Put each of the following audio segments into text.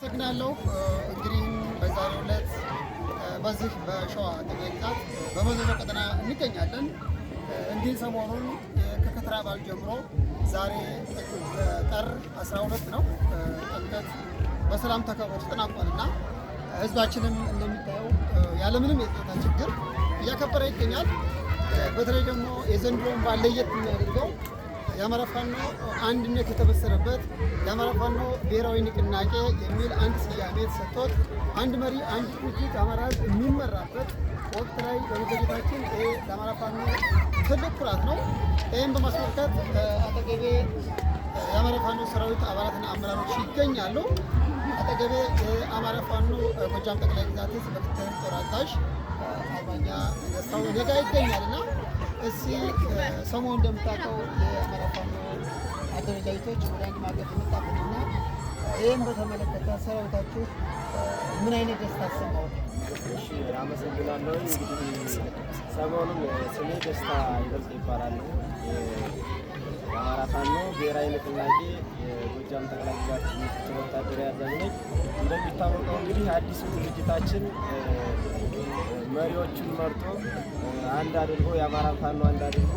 አመሰግናለሁ። እንግዲህ በዛሬው ዕለት በዚህ በሸዋ ጠቅላይ ግዛት በመዘዞ ቀጠና እንገኛለን። እንዲህ ሰሞኑን ከከተራ በዓል ጀምሮ ዛሬ ጥር 12 ነው። ጥምቀት በሰላም ተከብሮ ተጠናቋልና ህዝባችንም እንደሚታየው ያለምንም የጸጥታ ችግር እያከበረ ይገኛል። በተለይ ደግሞ የዘንድሮውን በዓል ለየት የሚያደርገው የአማራ ፋኖ አንድነት የተበሰረበት የአማራ ፋኖ ብሔራዊ ንቅናቄ የሚል አንድ ስያሜ ተሰጥቶት አንድ መሪ አንድ ድርጅት አማራ ህዝብ የሚመራበት ወቅት ላይ በመገኘታችን ይሄ ለአማራ ፋኖ ትልቅ ኩራት ነው። ይህም በማስመልከት አጠገቤ የአማራ ፋኖ ሰራዊት አባላትና አመራሮች ይገኛሉ። አጠገቤ የአማራ ፋኖ ጎጃም ጠቅላይ ግዛት ምክትል ጦር አዛዥ አርበኛ ደስታው እኔ ጋ ይገኛልና እስኪ ሰሞኑን እንደምታውቀው የአማራ ፋኖ አደረጃጀቶች ወደ አንድ ማዕቀፍ የመጣበትና ይህም በተመለከተ ሰራዊታችሁ ምን አይነት ደስታ ተሰማው? እሺ አመሰግናለሁ። እንግዲህ ሰሞኑን ስሜ ደስታ ይበልጥ ይባላል። የአማራ ፋኖ ብሔራዊ ንቅናቄ የጎጃም ጠቅላይ ግዛት ምክትል ወታደራዊ አዛዥ ነኝ። እንደሚታወቀው እንግዲህ አዲሱ ድርጅታችን መሪዎቹን መርጦ አንድ አድርጎ የአማራ ፋኖ አንድ አድርጎ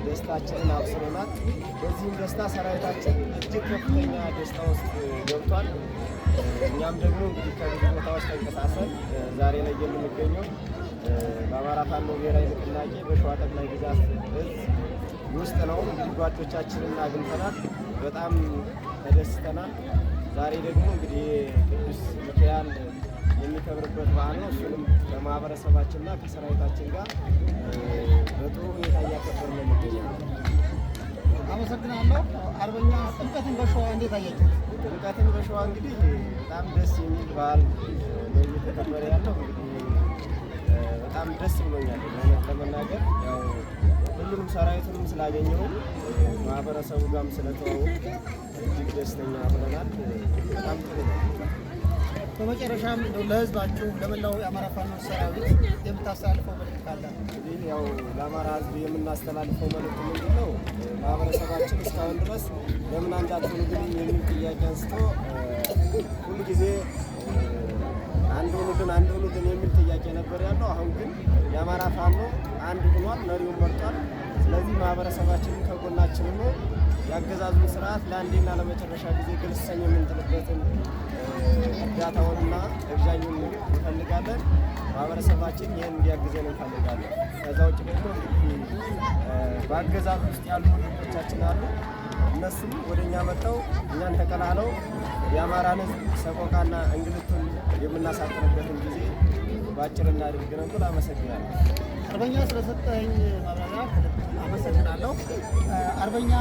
ደስታችንን አብስሮናል። በዚህም ደስታ ሰራዊታችን እጅግ ከፍተኛ ደስታ ውስጥ ገብቷል። እኛም ደግሞ እንግዲህ ከብዙ ቦታዎች ተንቀሳቅሰን ዛሬ ላይ የምንገኘው በአማራ ፋኖ ብሔራዊ ንቅናቄ በሸዋ ጠቅላይ ግዛት እዝ ውስጥ ነው። እንግዲህ ጓዶቻችንን አግኝተናል፣ በጣም ተደስተናል። ዛሬ ደግሞ እንግዲህ ቅዱስ ሚካኤል የሚከብርበት በዓል ነው። እሱንም ከማህበረሰባችንና ከሰራዊታችን ጋር በጥሩ ሁኔታ እያከበርን ነው የሚገኘው። አመሰግናለሁ። አርበኛ ጥምቀትን በሸዋ እንዴት አያችሁት? ጥምቀትን በሸዋ እንግዲህ በጣም ደስ የሚል በዓል ነው እየተከበረ ያለው። እንግዲህ በጣም ደስ ብሎኛል ለመናገር ያው ሁሉንም ሰራዊቱንም ስላገኘው ማህበረሰቡ ጋርም ስለተዋወቅ እጅግ ደስተኛ ሆነናል። በጣም ጥሩ ነው። በመጨረሻም ለህዝባችሁ ለመላው የአማራ ፋኖ ሰራዊት የምታስተላልፈው መልዕክት ካለ? እንግዲህ ያው ለአማራ ህዝብ የምናስተላልፈው መልዕክት ምንድን ነው? ማህበረሰባችን እስካሁን ድረስ ለምን አንድ አትሆኑልኝ የሚል ጥያቄ አንስቶ ሁሉ ጊዜ አንድ ሆኑልን የሚል ጥያቄ ነበር ያለው። አሁን ግን የአማራ ፋኖ አንድ ሆኗል፣ መሪውን መርጧል። ስለዚህ ማህበረሰባችንን ከጎናችን ሆኖ የአገዛዙን ስርዓት ለአንዴና ለመጨረሻ ጊዜ ግልሰኝ የምንጥልበትን እርዳታውንና እርጃኙን እንፈልጋለን። ማህበረሰባችን ይህን እንዲያግዘን እንፈልጋለን። ከዛ ውጭ ደግሞ በአገዛዙ ውስጥ ያሉ ወንድሞቻችን አሉ። እነሱም ወደ እኛ መጥተው እኛን ተቀላለው የአማራን ህዝብ ሰቆቃና እንግልቱን የምናሳጥርበትን ጊዜ በአጭር እናድርግ ነው ብሎ አመሰግናለሁ። አርበኛ ስለሰጠኝ ማብራሪያ አመሰግናለሁ። አርበኛ